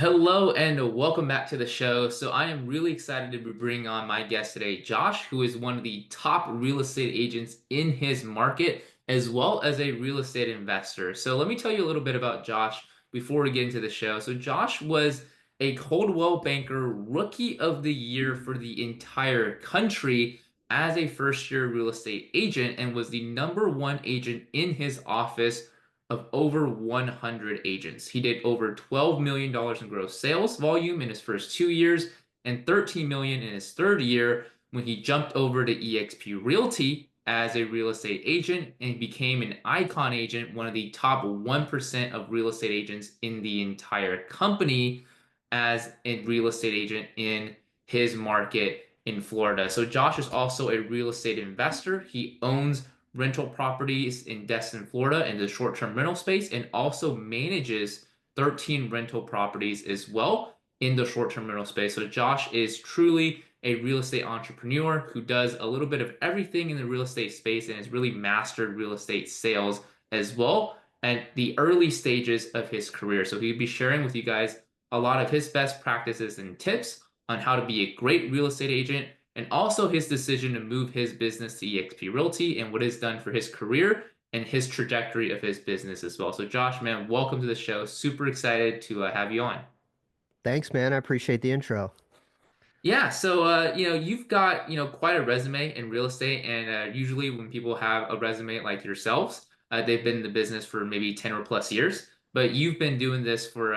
Hello and welcome back to the show. So I am really excited to be bringing on my guest today, Josh, who is one of the top real estate agents in his market, as well as a real estate investor. So let me tell you a little bit about Josh before we get into the show. So Josh was a Coldwell Banker Rookie of the Year for the entire country as a first-year real estate agent and was the number one agent in his office of over 100 agents. He did over $12 million in gross sales volume in his first 2 years and $13 million in his third year when he jumped over to eXp Realty as a real estate agent and became an icon agent, one of the top 1% of real estate agents in the entire company as a real estate agent in his market in Florida. So Josh is also a real estate investor. He owns rental properties in Destin, Florida in the short-term rental space and also manages 13 rental properties as well in the short-term rental space. So Josh is truly a real estate entrepreneur who does a little bit of everything in the real estate space and has really mastered real estate sales as well at the early stages of his career. So he'll be sharing with you guys a lot of his best practices and tips on how to be a great real estate agent and also his decision to move his business to eXp Realty and what it's done for his career and his trajectory of his business as well. So, Josh, man, welcome to the show. Super excited to have you on. Thanks, man. I appreciate the intro. Yeah, so you've got quite a resume in real estate, and usually when people have a resume like yourselves, they've been in the business for maybe 10 or plus years, but you've been doing this for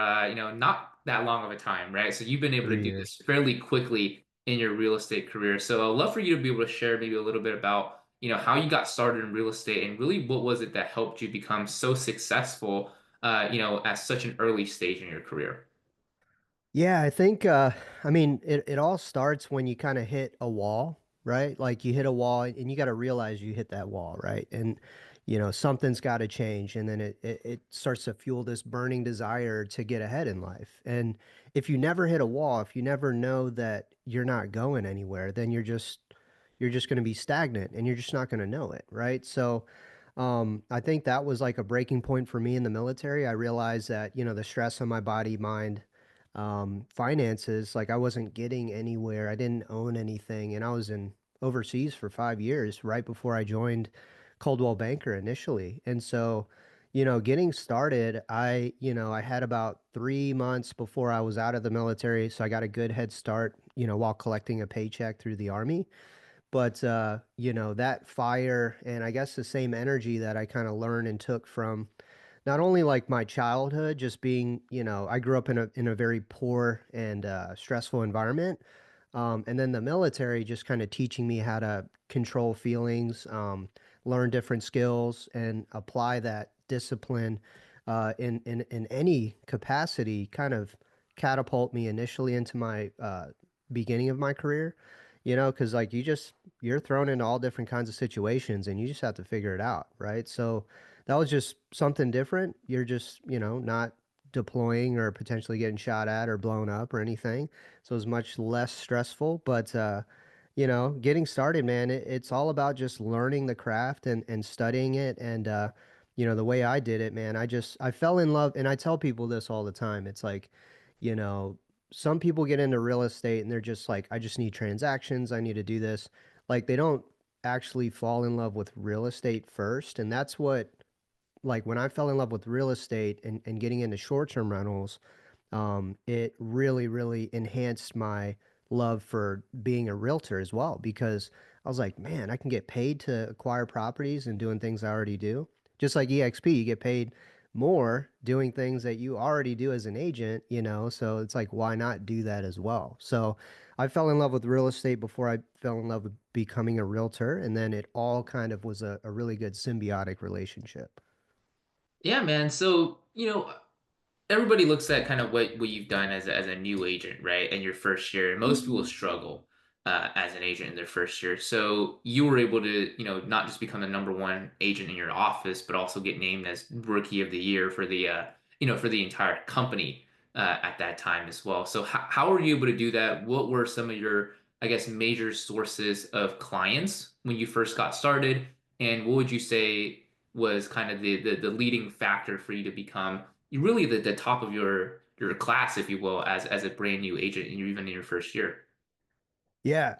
not that long of a time, right? So you've been able to three do this years. fairly quickly in your real estate career. So I'd love for you to be able to share maybe a little bit about how you got started in real estate and really what was it that helped you become so successful, at such an early stage in your career. Yeah, I think I mean it all starts when you kind of hit a wall, right? Like you hit a wall and you got to realize you hit that wall, right? And something's got to change and then it starts to fuel this burning desire to get ahead in life. And if you never hit a wall, if you never know that you're not going anywhere, then you're just going to be stagnant and you're just not going to know it, right? So I think that was like a breaking point for me in the military. I realized that, the stress on my body, mind, finances, like I wasn't getting anywhere. I didn't own anything, and I was in overseas for 5 years right before I joined Coldwell Banker initially. And so, getting started, I had about 3 months before I was out of the military, so I got a good head start, while collecting a paycheck through the army. But that fire and I guess the same energy that I kind of learned and took from not only like my childhood, just being, I grew up in a very poor and stressful environment. And then the military just kind of teaching me how to control feelings, learn different skills, and apply that discipline in any capacity, kind of catapult me initially into my beginning of my career. Because like you're thrown into all different kinds of situations, and you just have to figure it out, right? So that was just something different. You're just, not deploying or potentially getting shot at or blown up or anything. So it's much less stressful. But getting started, man, it's all about just learning the craft and studying it. And the way I did it, man, I fell in love, and I tell people this all the time. It's like, you know, some people get into real estate and they're just like, I just need transactions, I need to do this. Like they don't actually fall in love with real estate first. And that's what, like when I fell in love with real estate and getting into short-term rentals, it really, really enhanced my love for being a realtor as well, because I was like, man, I can get paid to acquire properties and doing things I already do. Just like eXp, you get paid more doing things that you already do as an agent, so it's like, why not do that as well? So I fell in love with real estate before I fell in love with becoming a realtor, and then it all kind of was a really good symbiotic relationship. Yeah, man. So, everybody looks at kind of what you've done as a new agent, right? In your first year. Most people struggle as an agent in their first year. So you were able to, not just become the number one agent in your office, but also get named as Rookie of the Year for for the entire company at that time as well. So how were you able to do that? What were some of your, I guess, major sources of clients when you first got started? And what would you say was kind of the leading factor for you to become really the top of your your class, if you will, as a brand new agent, and you're even in your first year. Yeah,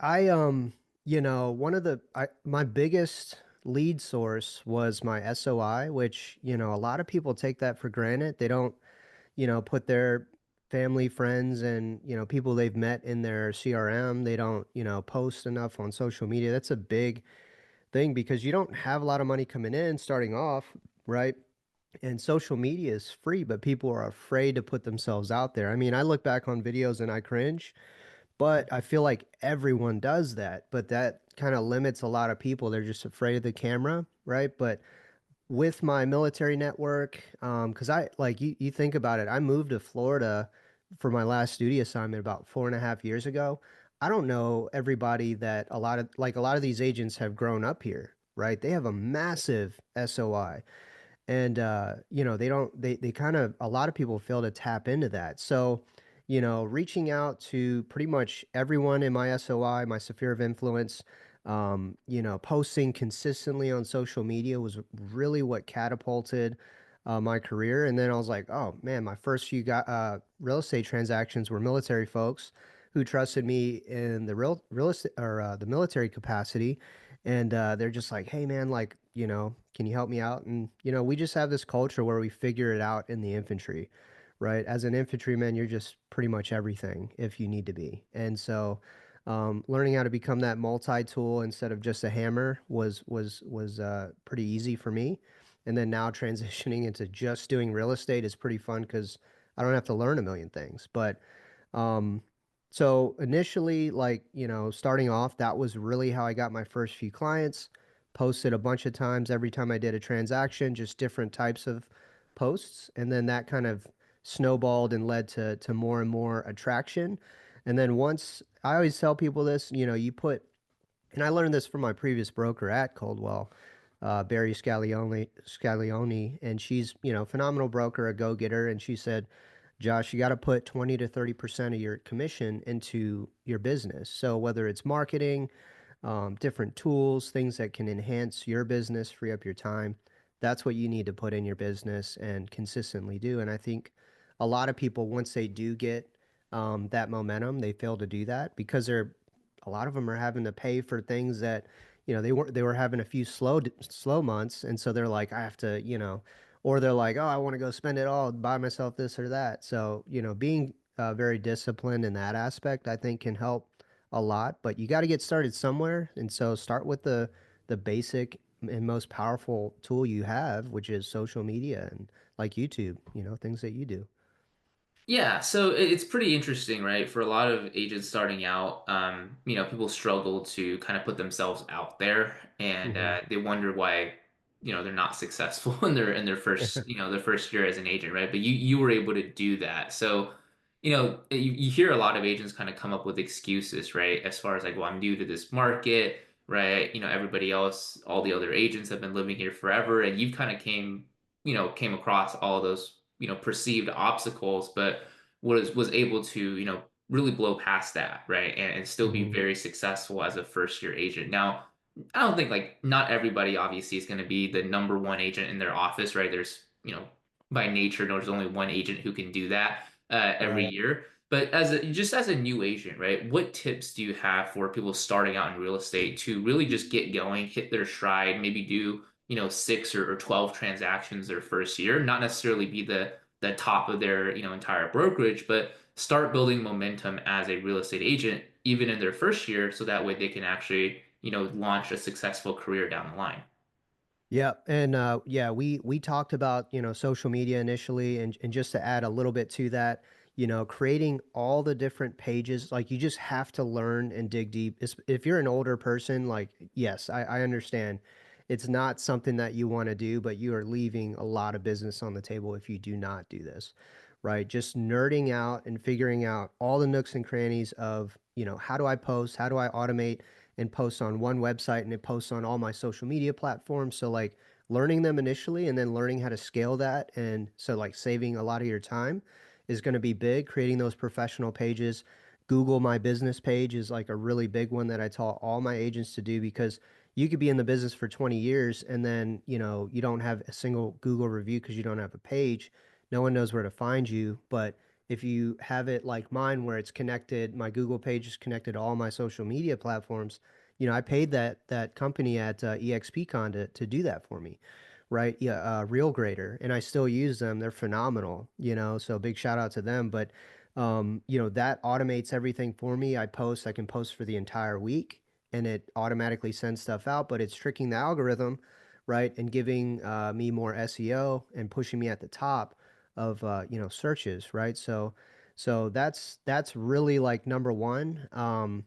one of my biggest lead source was my SOI, which, a lot of people take that for granted. They don't, put their family, friends, and, people they've met in their CRM. They don't, post enough on social media. That's a big thing because you don't have a lot of money coming in starting off, right? And social media is free, but people are afraid to put themselves out there. I mean, I look back on videos and I cringe, but I feel like everyone does that. But that kind of limits a lot of people. They're just afraid of the camera, right? But with my military network, because you think about it, I moved to Florida for my last studio assignment about 4.5 years ago. I don't know everybody that a lot of these agents have grown up here, right? They have a massive SOI. And they don't they kind of a lot of people fail to tap into that. So, reaching out to pretty much everyone in my SOI, my sphere of influence, posting consistently on social media was really what catapulted my career. And then I was like, oh man, my first few real estate transactions were military folks who trusted me in the real estate or the military capacity. And they're just like, hey man, like, can you help me out? And, we just have this culture where we figure it out in the infantry, right? As an infantryman, you're just pretty much everything if you need to be. And so, learning how to become that multi-tool instead of just a hammer was pretty easy for me. And then now transitioning into just doing real estate is pretty fun because I don't have to learn a million things. But um, so initially, like, starting off, that was really how I got my first few clients. Posted a bunch of times every time I did a transaction, just different types of posts. And then that kind of snowballed and led to more and more attraction. And then once I always tell people this, and I learned this from my previous broker at Coldwell, Barry Scaglione, and she's, phenomenal broker, a go-getter, and she said, Josh, you got to put 20 to 30% of your commission into your business. So whether it's marketing, different tools, things that can enhance your business, free up your time, that's what you need to put in your business and consistently do. And I think a lot of people, once they do get that momentum, they fail to do that because a lot of them are having to pay for things that, they were having a few slow months. And so they're like, I have to, or they're like, oh, I want to go spend it all, buy myself this or that. So, being very disciplined in that aspect, I think can help a lot, but you got to get started somewhere. And so start with the basic and most powerful tool you have, which is social media and like YouTube, things that you do. Yeah, so it's pretty interesting, right? For a lot of agents starting out, people struggle to kind of put themselves out there, and Hmm. they wonder why, they're not successful in their first, their first year as an agent, right? But you were able to do that. So, you hear a lot of agents kind of come up with excuses, right? As far as like, well, I'm new to this market, right? Everybody else, all the other agents have been living here forever, and you've kind of came across all of those perceived obstacles, but was able to really blow past that, right, and still be Hmm. very successful as a first year agent. Now, I don't think like not everybody obviously is going to be the number one agent in their office, right? There's by nature there's only one agent who can do that every Right. year. But just as a new agent, right? What tips do you have for people starting out in real estate to really just get going, hit their stride, maybe do six or 12 transactions their first year, not necessarily be the top of their entire brokerage, but start building momentum as a real estate agent even in their first year, so that way they can actually launch a successful career down the line. Yeah, and yeah, we talked about, social media initially and just to add a little bit to that, creating all the different pages, like you just have to learn and dig deep. If you're an older person, like, yes, I understand. It's not something that you want to do, but you are leaving a lot of business on the table if you do not do this, right? Just nerding out and figuring out all the nooks and crannies of, how do I post? How do I automate and post on one website and it posts on all my social media platforms. So like learning them initially and then learning how to scale that. And so like saving a lot of your time is going to be big. Creating those professional pages. Google My Business page is like a really big one that I taught all my agents to do because you could be in the business for 20 years and then, you don't have a single Google review because you don't have a page. No one knows where to find you. But if you have it like mine where it's connected, my Google page is connected to all my social media platforms. I paid that company at EXPCon to do that for me, right? Yeah, RealGrader, and I still use them. They're phenomenal, so big shout out to them. But that automates everything for me. I can post for the entire week, and it automatically sends stuff out, but it's tricking the algorithm, right? And giving me more SEO and pushing me at the top of searches, right? So that's really like number one.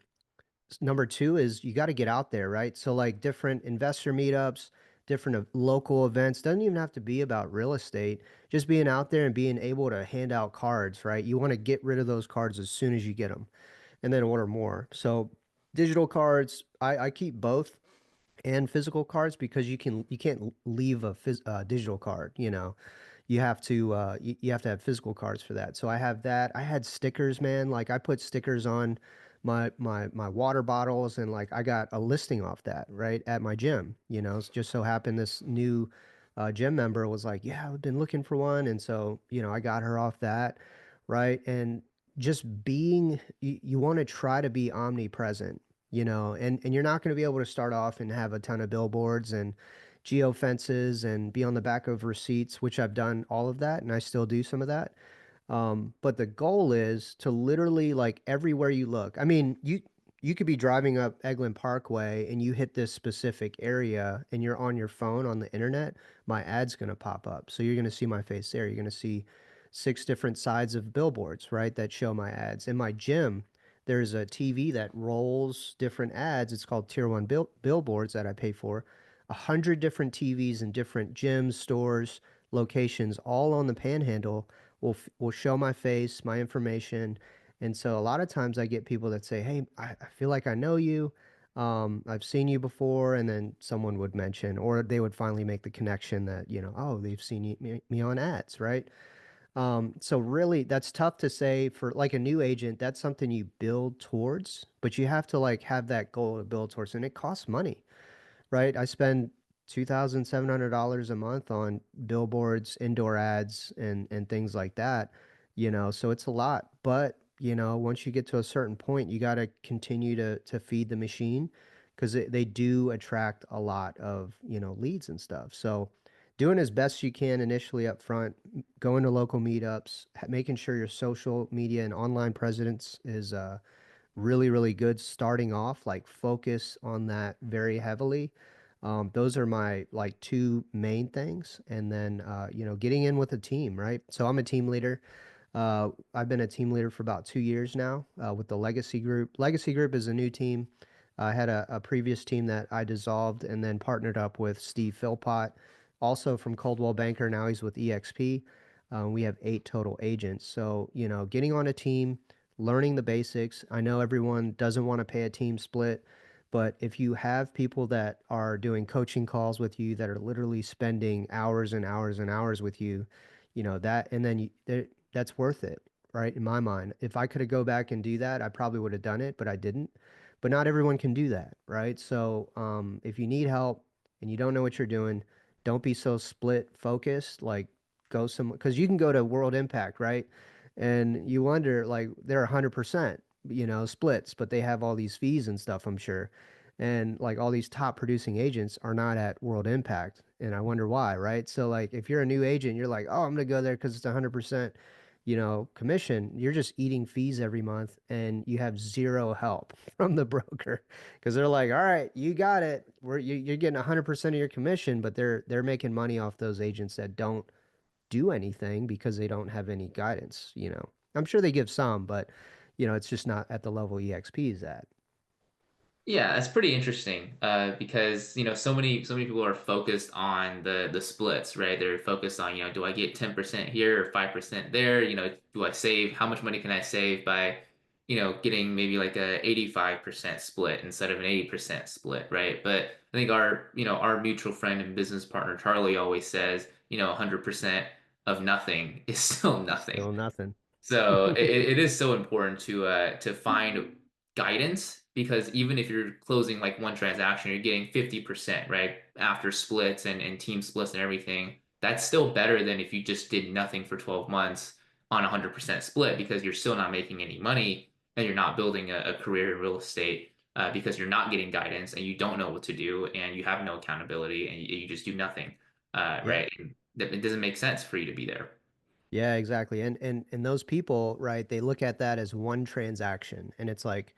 Number two is you got to get out there, right? So like different investor meetups, different local events, doesn't even have to be about real estate. Just being out there and being able to hand out cards, right? You want to get rid of those cards as soon as you get them and then order more. So digital cards, I keep both and physical cards because you can't leave a digital card, you have to have physical cards for that. So I have that. I had stickers, man. Like I put stickers on my water bottles, and like I got a listing off that right at my gym. It's just so happened this new gym member was like, "Yeah, I've been looking for one," and so I got her off that, right? And just you want to try to be omnipresent, and you're not going to be able to start off and have a ton of billboards and geo fences and be on the back of receipts, which I've done all of that and I still do some of that. But the goal is to literally like everywhere you look. I mean, you could be driving up Eglin Parkway and you hit this specific area and you're on your phone on the internet, my ad's going to pop up. So you're going to see my face there. You're going to see six different sides of billboards, right, that show my ads. In my gym, there's a TV that rolls different ads. It's called Tier 1 billboards that I pay for. 100 different TVs in different gyms, stores, locations, all on the panhandle will show my face, my information. And so a lot of times I get people that say, "Hey, I feel like I know you. I've seen you before." And then someone would mention, or they would finally make the connection that, oh, they've seen me on ads, right? So really, that's tough to say for like a new agent. That's something you build towards, but you have to like have that goal to build towards, and it costs money, right? I spend $2,700 a month on billboards, indoor ads, and things like that, so it's a lot. But, once you get to a certain point, you got to continue to feed the machine because they do attract a lot of, leads and stuff. So doing as best you can initially up front, going to local meetups, making sure your social media and online presence is really, really good starting off, like focus on that very heavily. Those are my like two main things. And then, getting in with a team, right? So I'm a team leader. I've been a team leader for about 2 years now with the Legacy Group. Legacy Group is a new team. I had a previous team that I dissolved and then partnered up with Steve Philpott, also from Coldwell Banker. Now he's with eXp. We have 8 total agents. So, getting on a team, learning the basics. I know everyone doesn't want to pay a team split, but if you have people that are doing coaching calls with you that are literally spending hours and hours and hours with you, that, and then that's worth it, right? In my mind, if I could have go back and do that, I probably would have done it, but I didn't. But not everyone can do that, right? So, if you need help and you don't know what you're doing, don't be so split focused. Like, go some because you can go to World Impact, right? And you wonder, like, they're 100%, splits, but they have all these fees and stuff, I'm sure. And like all these top producing agents are not at World Impact. And I wonder why, right? So like if you're a new agent, you're like, "Oh, I'm gonna go there because it's 100%, commission." You're just eating fees every month and you have zero help from the broker because they're like, "All right, you got it. You're getting 100% of your commission," but they're making money off those agents that don't do anything because they don't have any guidance. I'm sure they give some, but it's just not at the level EXP is at. Yeah, that's pretty interesting. Because so many people are focused on the splits, right? They're focused on, do I get 10% here or 5% there? Do I save? How much money can I save by, getting maybe like a 85% split instead of an 80% split, right? But I think our mutual friend and business partner Charlie always says, 100% of nothing is still nothing. Still nothing. So it is so important to find guidance because even if you're closing like one transaction, you're getting 50%, right? After splits and team splits and everything. That's still better than if you just did nothing for 12 months. on 100% split because you're still not making any money and you're not building a career in real estate because you're not getting guidance and you don't know what to do and you have no accountability and you just do nothing, Yeah. right? And it doesn't make sense for you to be there. Yeah, exactly. And those people, right, they look at that as one transaction and it's like,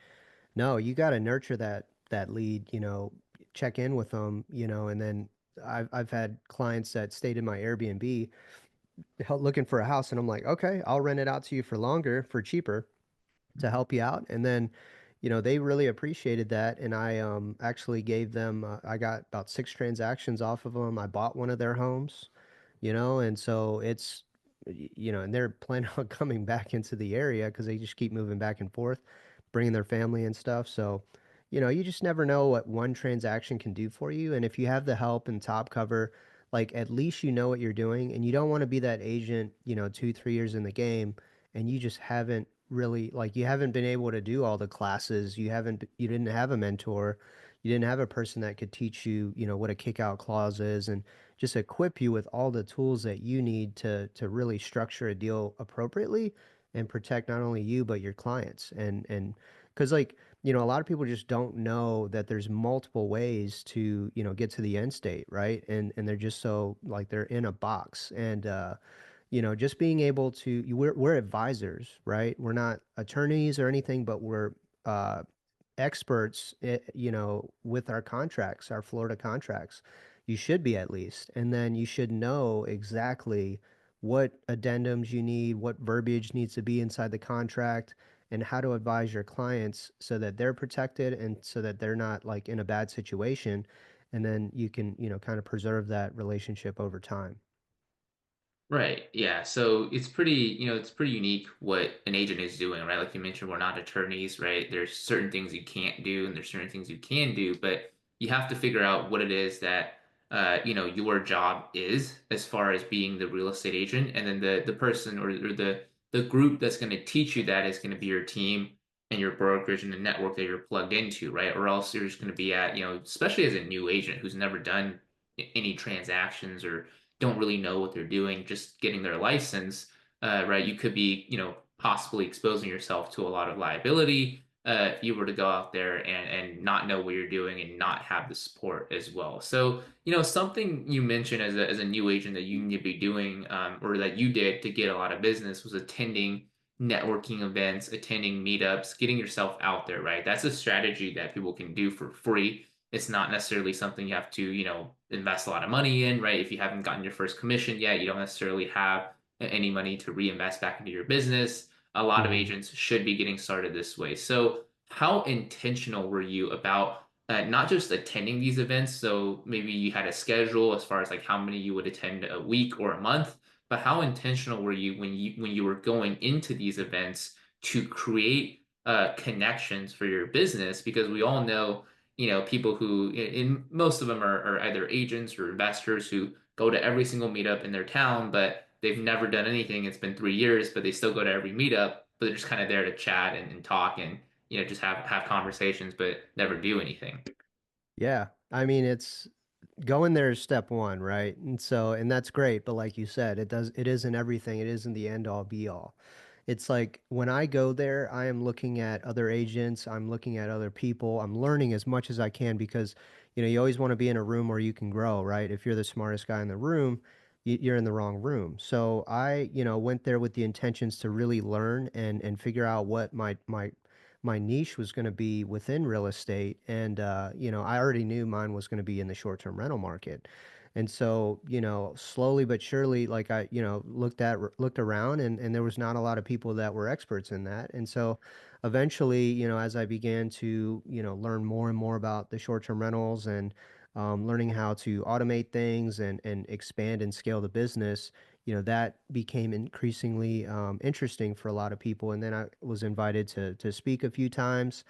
no, you got to nurture that lead, check in with them, and then I've had clients that stayed in my Airbnb looking for a house and I'm like, "Okay, I'll rent it out to you for longer, for cheaper to help you out." And then, they really appreciated that and I actually gave them I got about 6 transactions off of them. I bought one of their homes, and so and they're planning on coming back into the area because they just keep moving back and forth, bringing their family and stuff. So, you just never know what one transaction can do for you. And if you have the help and top cover, like at least you know what you're doing, and you don't want to be that agent, 2, 3 years in the game, and you just haven't really like you haven't been able to do all the classes. You didn't have a mentor. You didn't have a person that could teach you, what a kick out clause is and just equip you with all the tools that you need to really structure a deal appropriately and protect not only you but your clients. And because like, a lot of people just don't know that there's multiple ways to, get to the end state, right? And they're just so like they're in a box. And just being able to we're advisors, right? We're not attorneys or anything, but we're uh experts, with our contracts, our Florida contracts. You should be at least. And then you should know exactly what addendums you need, what verbiage needs to be inside the contract, and how to advise your clients so that they're protected and so that they're not like in a bad situation. And then you can, kind of preserve that relationship over time. Right. Yeah. So it's pretty unique what an agent is doing, right? Like you mentioned, we're not attorneys, right? There's certain things you can't do and there's certain things you can do, but you have to figure out what it is that your job is as far as being the real estate agent. And then the person or the group that's going to teach you that is going to be your team and your brokerage and the network that you're plugged into, right? Or else you're just going to be at, especially as a new agent who's never done any transactions or don't really know what they're doing, just getting their license, right? You could be, possibly exposing yourself to a lot of liability if you were to go out there and not know what you're doing and not have the support as well. So, something you mentioned as a new agent that you need to be doing or that you did to get a lot of business was attending networking events, attending meetups, getting yourself out there, right? That's a strategy that people can do for free. It's not necessarily something you have to, invest a lot of money in, right? If you haven't gotten your first commission yet, you don't necessarily have any money to reinvest back into your business. A lot of Mhm. agents should be getting started this way. So, how intentional were you about not just attending these events? So, maybe you had a schedule as far as like how many you would attend a week or a month, but how intentional were you when you were going into these events to create connections for your business? Because we all know people who, in most of them are either agents or investors who go to every single meetup in their town, but they've never done anything. It's been 3 years, but they still go to every meetup, but they're just kind of there to chat and talk and, just have conversations, but never do anything. Yeah. I mean, it's going there is step one, right? And that's great, but like you said, it isn't everything. It isn't the end all be all. It's like when I go there, I am looking at other agents, I'm looking at other people, I'm learning as much as I can because, you always want to be in a room where you can grow, right? If you're the smartest guy in the room, you're in the wrong room. So I, went there with the intentions to really learn and figure out what my niche was going to be within real estate. And, I already knew mine was going to be in the short-term rental market. And so, slowly but surely, like I, looked around and there was not a lot of people that were experts in that. And so eventually, as I began to, learn more and more about the short-term rentals and learning how to automate things and expand and scale the business, that became increasingly interesting for a lot of people. And then I was invited to speak a few times.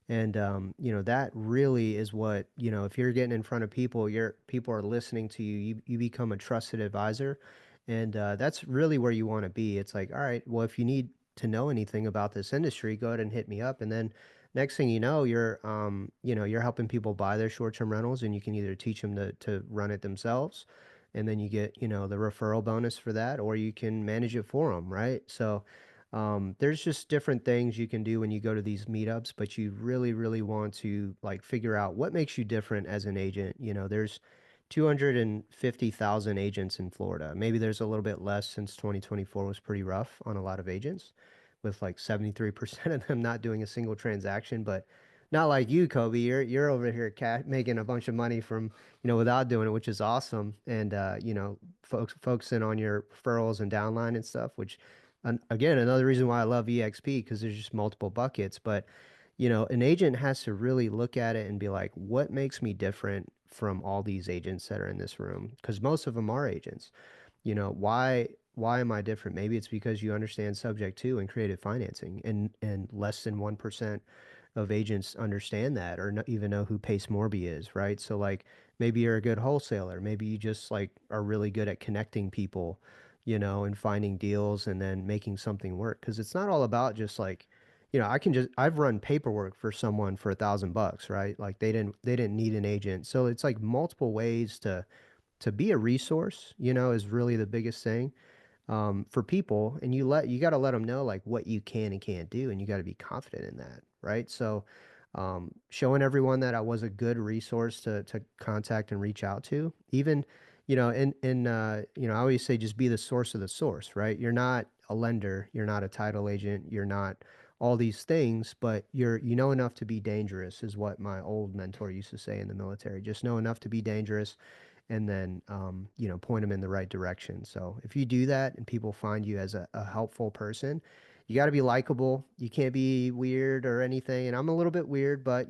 And that really is what, if you're getting in front of people, people are listening to you, you become a trusted advisor. And that's really where you want to be. It's like, all right, well, if you need to know anything about this industry, go ahead and hit me up. And then next thing you know, you're helping people buy their short-term rentals and you can either teach them to run it themselves, and then you get, the referral bonus for that, or you can manage it for them, right? So there's just different things you can do when you go to these meetups, but you really, really want to like figure out what makes you different as an agent. There's 250,000 agents in Florida. Maybe there's a little bit less since 2024 was pretty rough on a lot of agents, with like 73% of them not doing a single transaction. But not like you, Kobe. You're over here making a bunch of money from, without doing it, which is awesome. And focusing on your referrals and downline and stuff, which again, another reason why I love eXp, because there's just multiple buckets. But an agent has to really look at it and be like, what makes me different from all these agents that are in this room? Because most of them are agents. Why am I different? Maybe it's because you understand subject to and creative financing, and less than 1% of agents understand that, or not even know who Pace Morby is, right? So like maybe you're a good wholesaler, maybe you just like are really good at connecting people, and finding deals and then making something work. Because it's not all about just like, I've run paperwork for someone for $1,000, right? Like they didn't need an agent. So it's like multiple ways to be a resource, is really the biggest thing for people. And you got to let them know like what you can and can't do, and you got to be confident in that, right? So showing everyone that I was a good resource to contact and reach out to, even, I always say just be the source of the source, right? You're not a lender, you're not a title agent, you're not all these things, but you know enough to be dangerous, is what my old mentor used to say in the military. Just know enough to be dangerous, and then point them in the right direction. So if you do that and people find you as a helpful person, you got to be likable. You can't be weird or anything. And I'm a little bit weird, but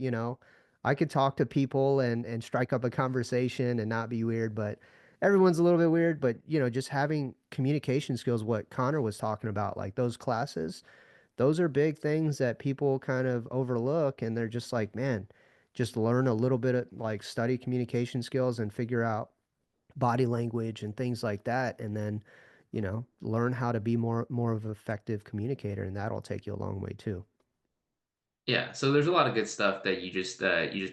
I could talk to people and strike up a conversation and not be weird, but everyone's a little bit weird. But just having communication skills, what Connor was talking about, like those classes, those are big things that people kind of overlook, and they're just like, man, just learn a little bit of like study communication skills and figure out body language and things like that, and then learn how to be more of an effective communicator, and that'll take you a long way too. Yeah, so there's a lot of good stuff that you just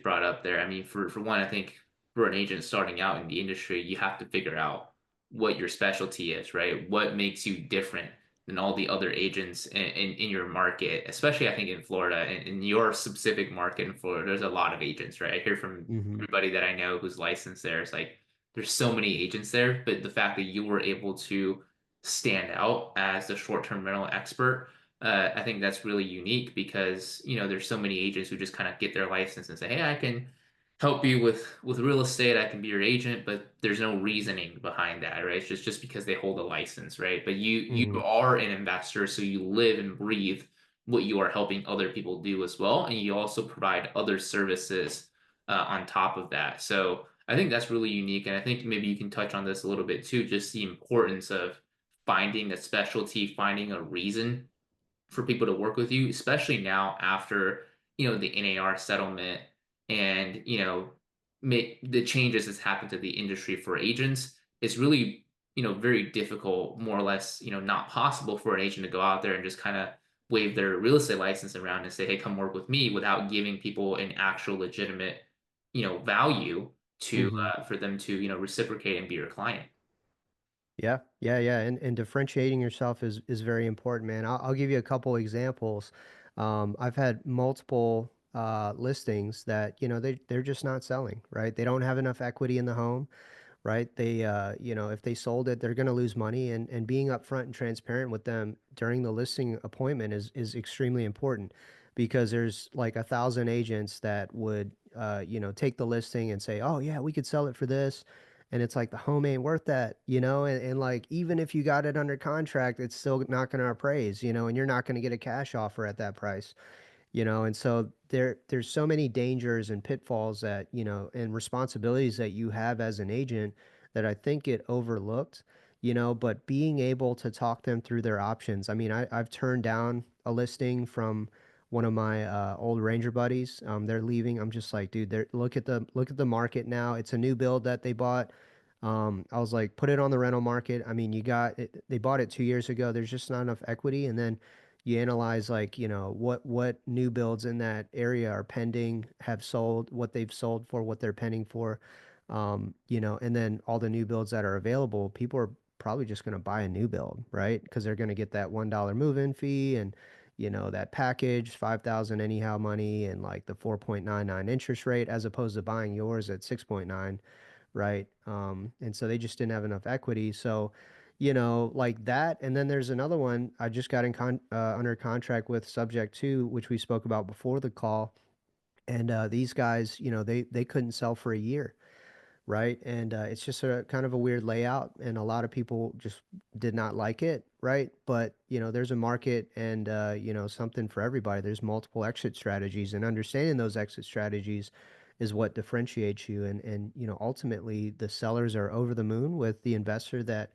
brought up there. I mean, for one, I think for an agent starting out in the industry, you have to figure out what your specialty is, right? What makes you different than all the other agents in your market, especially I think in Florida, in your specific market in Florida, there's a lot of agents, right? I hear from Hmm. everybody that I know who's licensed there. It's like there's so many agents there, but the fact that you were able to stand out as the short-term rental expert, I think that's really unique because, there's so many agents who just kind of get their license and say, "Hey, I can help you with real estate. I can be your agent," but there's no reasoning behind that, right? It's just because they hold a license, right? But you Hmm. are an investor, so you live and breathe what you are helping other people do as well, and you also provide other services on top of that. So I think that's really unique, and I think maybe you can touch on this a little bit too, just the importance of finding a specialty, finding a reason for people to work with you, especially now after, the NAR settlement and, make the changes that's happened to the industry for agents. It's really, very difficult, more or less, not possible for an agent to go out there and just kind of wave their real estate license around and say, "Hey, come work with me," without giving people an actual legitimate, value to Hmm. for them to, reciprocate and be your client. Yeah, yeah, yeah. And differentiating yourself is very important, man. I'll give you a couple examples. I've had multiple listings that, they're just not selling, right? They don't have enough equity in the home, right? They, if they sold it, they're going to lose money, and being upfront and transparent with them during the listing appointment is extremely important, because there's like 1,000 agents that would, take the listing and say, oh yeah, we could sell it for this. And it's like the home ain't worth that, and like even if you got it under contract, it's still not going to appraise, and you're not going to get a cash offer at that price. And so there's so many dangers and pitfalls that, and responsibilities that you have as an agent that I think get overlooked, but being able to talk them through their options. I mean, I've turned down a listing from one of my old Ranger buddies. They're leaving. I'm just like, dude, look at the market now. It's a new build that they bought. I was like, put it on the rental market. I mean, they bought it 2 years ago. There's just not enough equity. And then you analyze like, what new builds in that area are pending, have sold, what they've sold for, what they're pending for. And then all the new builds that are available, people are probably just going to buy a new build, right? Because they're going to get that $1 move-in fee and that package, 5,000 anyhow money and like the 4.99 interest rate as opposed to buying yours at 6.9, right? And so they just didn't have enough equity. So, like that. And then there's another one I just got under contract with Subject to, which we spoke about before the call. And these guys, they couldn't sell for a year, right? And it's just a kind of a weird layout, and a lot of people just did not like it, right? But there's a market and something for everybody. There's multiple exit strategies, and understanding those exit strategies is what differentiates you. And ultimately, the sellers are over the moon with the investor that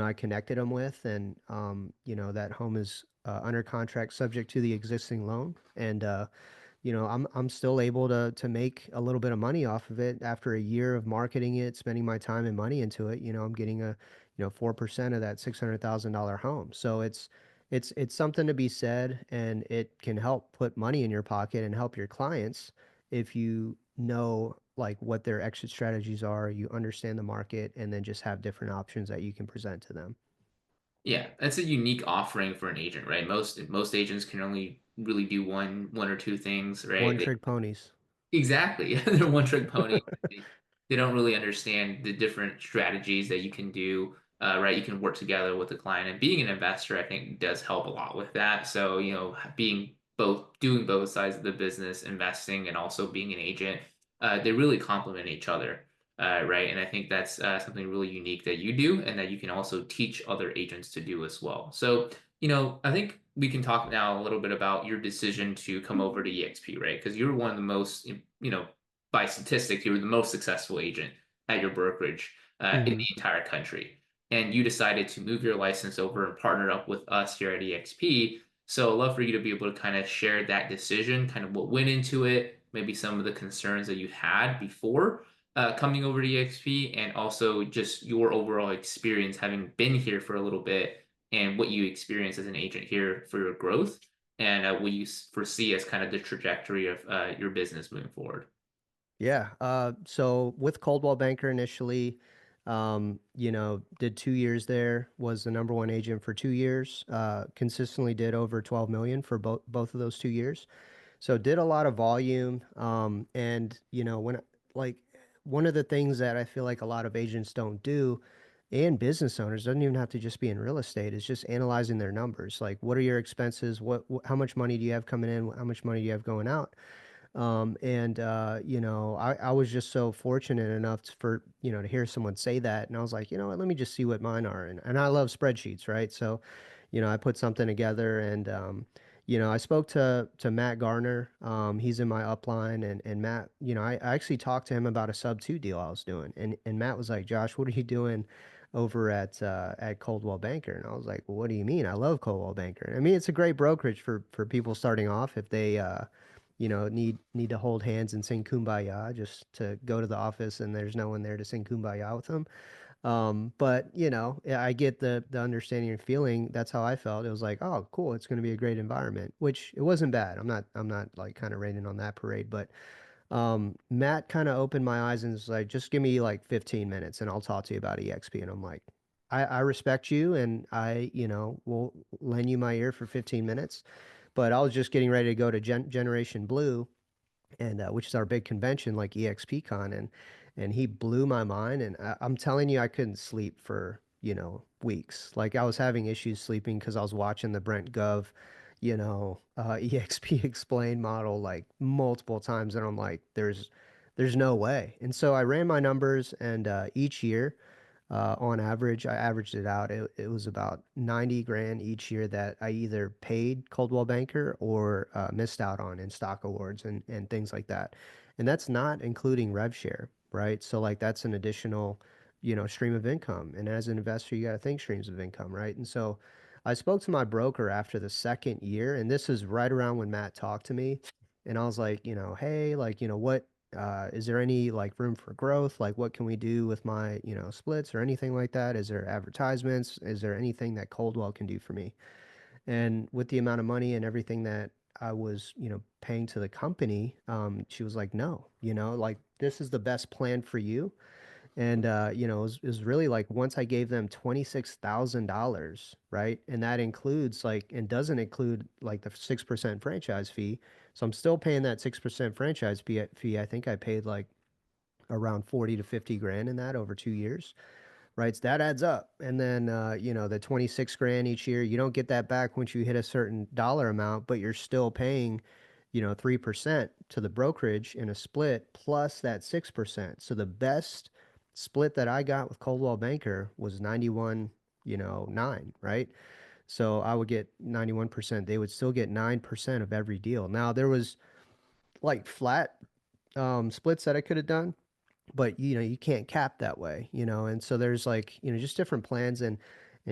I connected them with, and that home is under contract subject to the existing loan, and I'm still able to make a little bit of money off of it after a year of marketing it, spending my time and money into it. I'm getting 4% of that $600,000 home. So it's something to be said, and it can help put money in your pocket and help your clients if you know like what their exit strategies are, you understand the market, and then just have different options that you can present to them. Yeah, that's a unique offering for an agent, right? Most agents can only really do one or two things, One right? trick ponies. Exactly. They're one trick pony. They don't really understand the different strategies that you can do, right? You can work together with the client. And being an investor, I think, does help a lot with that. So, being doing both sides of the business, investing and also being an agent, they really complement each other, right? And I think that's something really unique that you do and that you can also teach other agents to do as well. So, I think we can talk now a little bit about your decision to come over to eXp, right? Because you're one of the most, by statistics, you were the most successful agent at your brokerage in Hmm. the entire country. And you decided to move your license over and partner up with us here at eXp. So I'd love for you to be able to kind of share that decision, kind of what went into it, maybe some of the concerns that you had before coming over to eXp, and also just your overall experience having been here for a little bit and what you experienced as an agent here for your growth and what you foresee as kind of the trajectory of your business moving forward. Yeah. So with Coldwell Banker initially, did 2 years there, was the number one agent for 2 years, consistently did over 12 million for both of those 2 years. So did a lot of volume. And like one of the things that I feel like a lot of agents don't do and business owners doesn't even have to just be in real estate, is just analyzing their numbers. Like, what are your expenses? How much money do you have coming in? How much money do you have going out? I was just so fortunate enough to hear someone say that. And I was like, you know what, let me just see what mine are. And I love spreadsheets, right? So, I put something together and, I spoke to Matt Garner. He's in my upline and Matt, I actually talked to him about a sub two deal I was doing. And Matt was like, Josh, what are you doing over at Coldwell Banker? And I was like, well, what do you mean? I love Coldwell Banker. I mean, it's a great brokerage for people starting off if they, need to hold hands and sing Kumbaya, just to go to the office and there's no one there to sing Kumbaya with them. But yeah, I get the understanding and feeling. That's how I felt. It was like, oh, cool, it's going to be a great environment, which it wasn't bad. I'm not like kind of raining on that parade, but Matt kind of opened my eyes and was like, just give me like 15 minutes and I'll talk to you about EXP. And I'm like, I respect you and I, will lend you my ear for 15 minutes. But I was just getting ready to go to Generation Blue, and which is our big convention like EXPCon, and he blew my mind, and I'm telling you, I couldn't sleep for weeks. Like, I was having issues sleeping because I was watching the Brent Gov, EXP explain model like multiple times, and I'm like, there's no way. And so I ran my numbers, and each year, on average, I averaged it out. It was about 90 grand each year that I either paid Coldwell Banker or missed out on in stock awards and things like that. And that's not including rev share, right? So like that's an additional, stream of income. And as an investor, you got to think streams of income, right? And so I spoke to my broker after the second year, and this is right around when Matt talked to me. And I was like, hey, like, what is there any like room for growth? Like, what can we do with my, splits or anything like that? Is there advertisements? Is there anything that Coldwell can do for me? And with the amount of money and everything that I was, paying to the company, she was like, no, like this is the best plan for you. And it was really like once I gave them $26,000, right? And that includes like and doesn't include like the 6% franchise fee. So I'm still paying that 6% franchise fee. I think I paid like around 40 to 50 grand in that over 2 years, right? So that adds up. And then, the 26 grand each year, you don't get that back once you hit a certain dollar amount, but you're still paying, 3% to the brokerage in a split plus that 6%. So the best split that I got with Coldwell Banker was 91, 9, right? So I would get 91%. They would still get 9% of every deal. Now there was like flat splits that I could have done, but you can't cap that way, and so there's like just different plans. And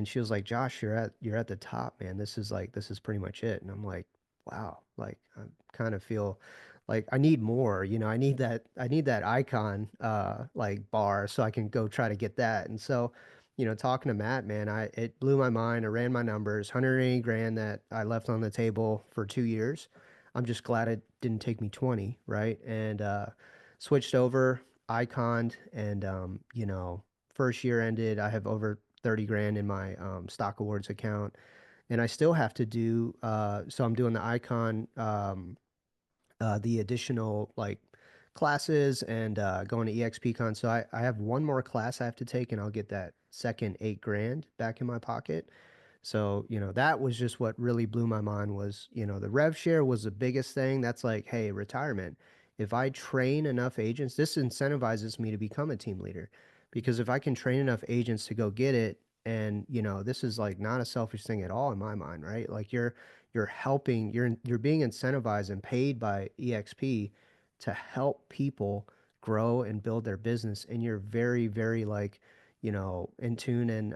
she was like, Josh, you're at the top, man. This is pretty much it. And I'm like, wow, like I kind of feel like I need more. I need that icon like bar so I can go try to get that. And so talking to Matt, man, it blew my mind. I ran my numbers, 180 grand that I left on the table for 2 years. I'm just glad it didn't take me 20, right? And switched over, iconed, and first year ended, I have over 30 grand in my stock awards account. And I still have to do so I'm doing the icon, the additional like classes, and going to EXP So I have one more class I have to take, and I'll get that second 8 grand back in my pocket. So, that was just what really blew my mind was, the rev share was the biggest thing. That's like, hey, retirement. If I train enough agents, this incentivizes me to become a team leader. Because if I can train enough agents to go get it, and, this is like not a selfish thing at all in my mind, right? Like you're helping, you're being incentivized and paid by eXp to help people grow and build their business. And you're very, very like, in tune and,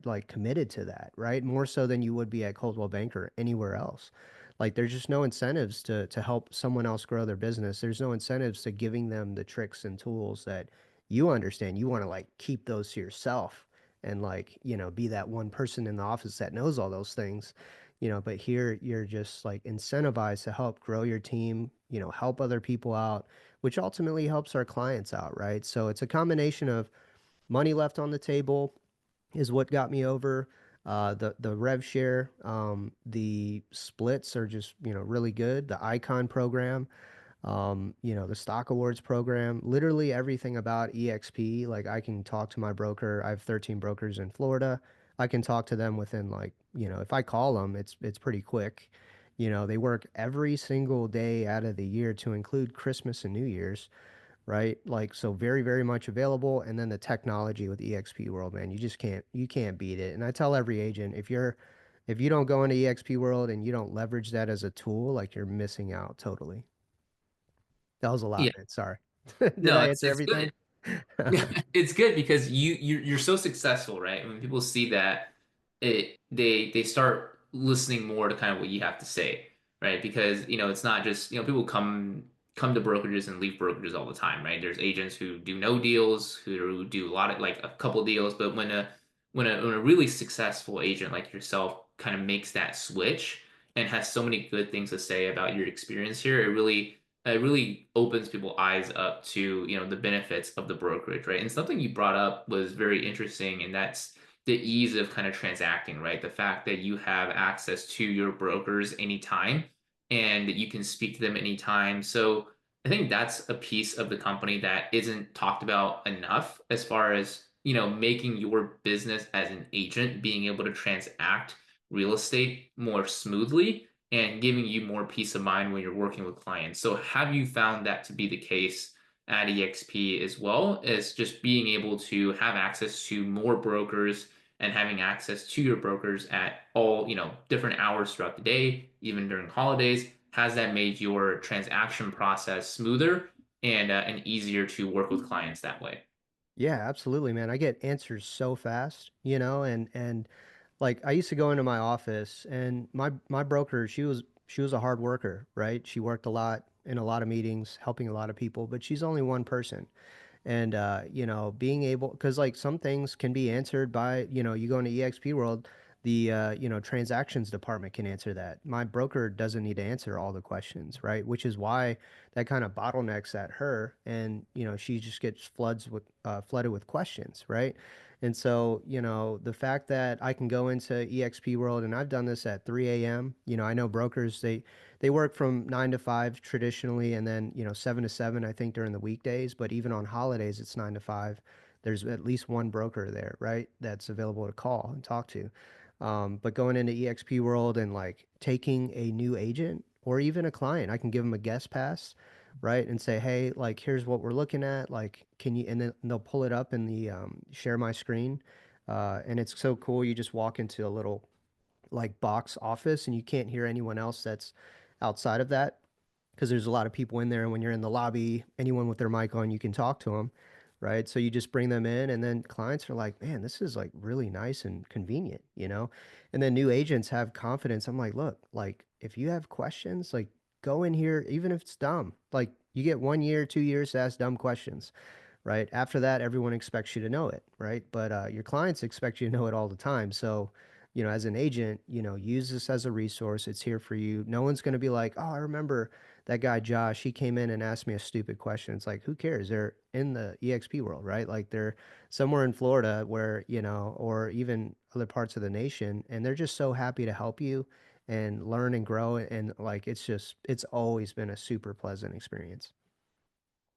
like committed to that, right? More so than you would be at Coldwell Banker or anywhere else. Like there's just no incentives to help someone else grow their business. There's no incentives to giving them the tricks and tools that you understand. You want to like keep those to yourself and like, be that one person in the office that knows all those things. But here you're just like incentivized to help grow your team, help other people out, which ultimately helps our clients out, right? So it's a combination of money left on the table is what got me over. The rev share, the splits are just really good. The Icon program, the stock awards program, literally everything about eXp. Like I can talk to my broker. I have 13 brokers in Florida. I can talk to them within like if I call them, it's pretty quick. They work every single day out of the year to include Christmas and New Year's, right? Like so very, very much available. And then the technology with eXp World, man, you can't beat it. And I tell every agent, if you don't go into eXp World and you don't leverage that as a tool, like you're missing out totally. That was a Yeah, lot, man. Sorry. Did no, I it's answer it's everything? good. It's good because you're so successful, right? When people see that, they start listening more to kind of what you have to say, right? Because it's not just people come to brokerages and leave brokerages all the time, right? There's agents who do no deals, who do a lot of like a couple deals, but when a really successful agent like yourself kind of makes that switch and has so many good things to say about your experience here, it really opens people's eyes up to the benefits of the brokerage, right? And something you brought up was very interesting, and that's the ease of kind of transacting, right? The fact that you have access to your brokers anytime and that you can speak to them anytime. So I think that's a piece of the company that isn't talked about enough as far as making your business as an agent being able to transact real estate more smoothly and giving you more peace of mind when you're working with clients. So have you found that to be the case at eXp as well as just being able to have access to more brokers and having access to your brokers at all, different hours throughout the day, even during holidays? Has that made your transaction process smoother and easier to work with clients that way? Yeah, absolutely, man. I get answers so fast, and like I used to go into my office and my broker, she was a hard worker, right? She worked a lot in a lot of meetings, helping a lot of people, but she's only one person. And being able, because like some things can be answered by, you go into eXp World, the transactions department can answer that. My broker doesn't need to answer all the questions, right? Which is why that kind of bottlenecks at her, and she just gets flooded with questions, right? And so, the fact that I can go into eXp world, and I've done this at 3 a.m. I know brokers, they work from 9 to 5 traditionally, and then 7 to 7, I think, during the weekdays. But even on holidays, it's 9 to 5. There's at least one broker there, right? That's available to call and talk to. But going into eXp world and like taking a new agent or even a client, I can give them a guest pass, right? And say, hey, like, here's what we're looking at. Like, can you, and then they'll pull it up in the share my screen. And it's so cool. You just walk into a little like box office and you can't hear anyone else that's outside of that because there's a lot of people in there. And when you're in the lobby, anyone with their mic on, you can talk to them, right? So you just bring them in, and then clients are like, man, this is like really nice and convenient, And then new agents have confidence. I'm like, look, like if you have questions, like go in here, even if it's dumb, like you get 1 year, 2 years to ask dumb questions, right? After that, everyone expects you to know it, right? But your clients expect you to know it all the time. So, as an agent, use this as a resource. It's here for you. No one's going to be like, oh, I remember that guy Josh. He came in and asked me a stupid question. It's like, who cares? They're in the eXp world, right? Like they're somewhere in Florida where, or even other parts of the nation, and they're just so happy to help you and learn and grow. And like, it's always been a super pleasant experience.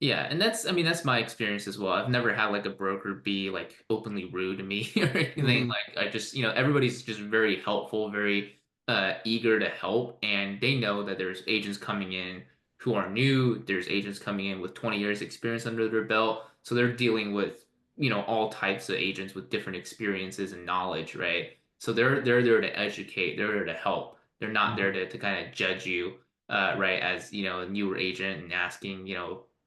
Yeah, and I mean, that's my experience as well. I've never had like a broker be like openly rude to me or anything. Hmm. Like, I just, everybody's just very helpful, very eager to help, and they know that there's agents coming in who are new. There's agents coming in with 20 years experience under their belt, so they're dealing with, all types of agents with different experiences and knowledge, right? So they're there to educate, they're there to help. They're not there Hmm. to kind of judge you, right, as a newer agent and asking,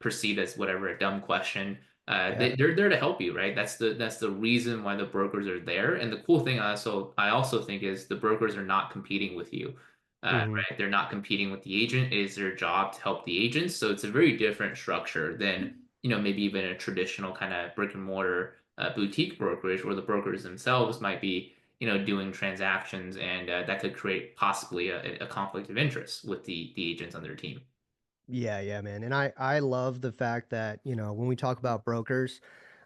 perceived as whatever a dumb question. Yeah. They're there to help you, right? That's the reason why the brokers are there. And the cool thing I also think is the brokers are not competing with you, Hmm. right? They're not competing with the agent. It is their job to help the agents. So it's a very different structure than maybe even a traditional kind of brick and mortar boutique brokerage where the brokers themselves might be doing transactions, and that could create possibly a conflict of interest with the agents on their team. Yeah, yeah, man. And I love the fact that, when we talk about brokers,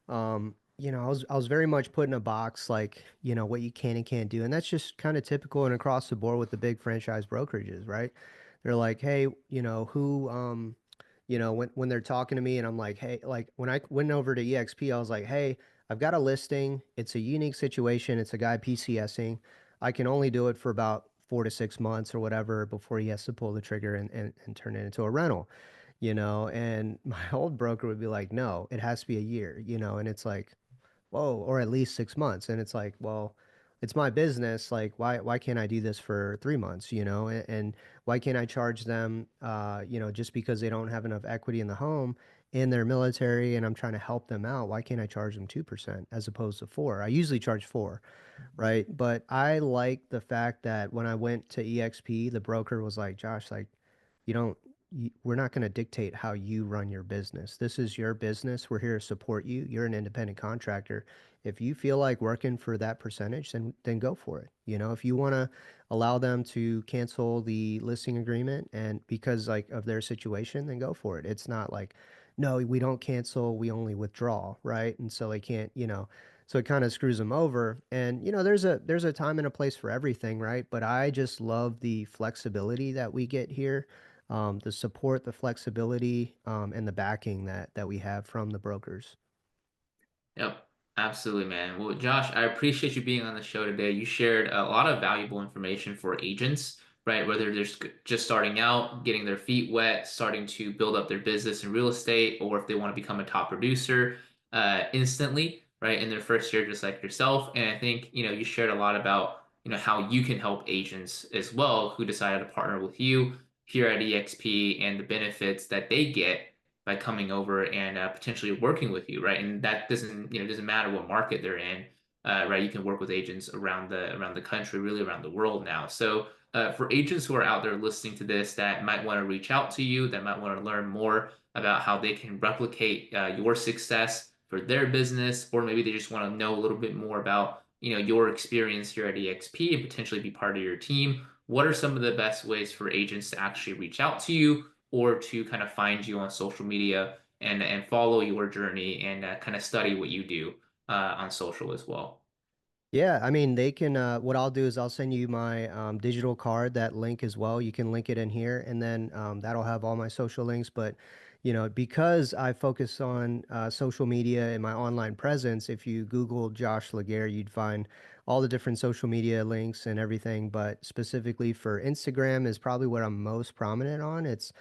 I was very much put in a box like, what you can and can't do. And that's just kind of typical and across the board with the big franchise brokerages, right? They're like, hey, who when they're talking to me and I'm like, hey, like when I went over to EXP, I was like, hey, I've got a listing. It's a unique situation. It's a guy PCSing. I can only do it for about 4 to 6 months or whatever before he has to pull the trigger and turn it into a rental, and my old broker would be like, no, it has to be a year, and it's like, whoa, or at least 6 months. And it's like, well, it's my business. Like, why can't I do this for 3 months, and why can't I charge them, just because they don't have enough equity in the home and they're military and I'm trying to help them out? Why can't I charge them 2% as opposed to 4? I usually charge 4, right? But I like the fact that when I went to EXP, the broker was like, Josh, like, you don't, we're not going to dictate how you run your business. This is your business. We're here to support you. You're an independent contractor. If you feel like working for that percentage, then go for it. If you want to allow them to cancel the listing agreement and because like of their situation, then go for it. It's not like, no, we don't cancel, we only withdraw, right? And so they can't, so it kind of screws them over. And there's a time and a place for everything, right? But I just love the flexibility that we get here, the support, the flexibility, and the backing that we have from the brokers. Yep, absolutely, man. Well, Josh, I appreciate you being on the show today. You shared a lot of valuable information for agents, right? Whether they're just starting out, getting their feet wet, starting to build up their business in real estate, or if they want to become a top producer instantly, right, in their first year, just like yourself. And I think, you shared a lot about, how you can help agents as well who decided to partner with you here at eXp and the benefits that they get by coming over and potentially working with you, right? And that doesn't matter what market they're in, right? You can work with agents around the country, really around the world now. So for agents who are out there listening to this that might want to reach out to you, that might want to learn more about how they can replicate your success for their business, or maybe they just want to know a little bit more about your experience here at eXp and potentially be part of your team, what are some of the best ways for agents to actually reach out to you or to kind of find you on social media and follow your journey and kind of study what you do on social as well? Yeah, I mean, they can, what I'll do is I'll send you my digital card, that link as well. You can link it in here, and then that'll have all my social links. But, because I focus on social media and my online presence, if you Google Josh Legare, you'd find all the different social media links and everything. But specifically for Instagram is probably what I'm most prominent on. It's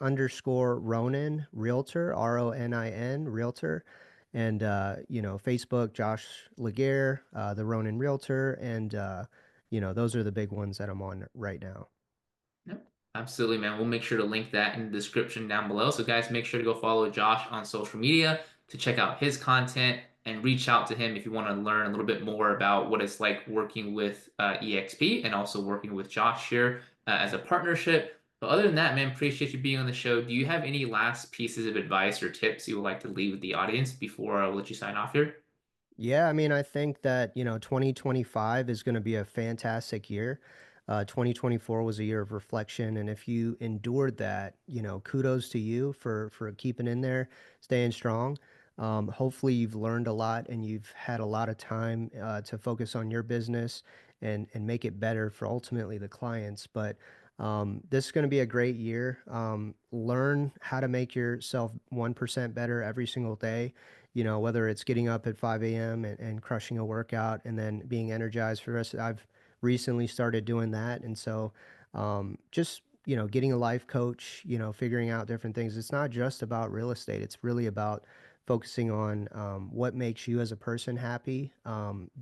underscore Ronin Realtor, Ronin Realtor. And Facebook, Josh Legare, the Ronin Realtor, and those are the big ones that I'm on right now. Yep, absolutely, man. We'll make sure to link that in the description down below. So, guys, make sure to go follow Josh on social media to check out his content and reach out to him if you want to learn a little bit more about what it's like working with eXp and also working with Josh here as a partnership. But other than that, man, appreciate you being on the show. Do you have any last pieces of advice or tips you would like to leave with the audience before I let you sign off here? Yeah, I mean, I think that, 2025 is going to be a fantastic year. 2024 was a year of reflection, and if you endured that, kudos to you for keeping in there, staying strong. Hopefully, you've learned a lot and you've had a lot of time to focus on your business and make it better for ultimately the clients. But this is going to be a great year. Learn how to make yourself 1% better every single day, whether it's getting up at 5 a.m. And crushing a workout and then being energized for the rest. I've recently started doing that. And so just, getting a life coach, figuring out different things. It's not just about real estate. It's really about focusing on what makes you as a person happy,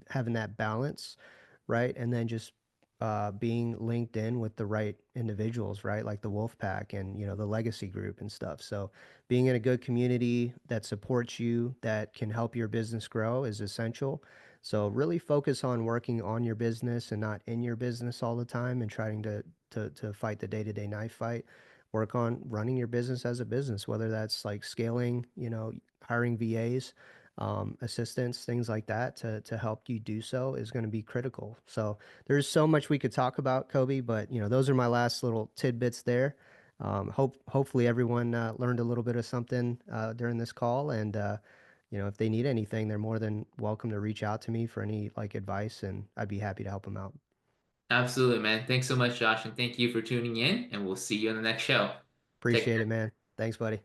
having that balance, right? And then just being linked in with the right individuals, right? Like the Wolf Pack and, the Legacy Group and stuff. So being in a good community that supports you, that can help your business grow is essential. So really focus on working on your business and not in your business all the time and trying to fight the day-to-day knife fight. Work on running your business as a business, whether that's like scaling, hiring VAs, assistants, things like that to help you do so is going to be critical. So there's so much we could talk about, Kobe, but those are my last little tidbits there. Hopefully everyone learned a little bit of something during this call, and if they need anything, they're more than welcome to reach out to me for any like advice, and I'd be happy to help them out. Absolutely, man. Thanks so much, Josh, and thank you for tuning in, and we'll see you on the next show. Take Appreciate it, care. man. Thanks, buddy.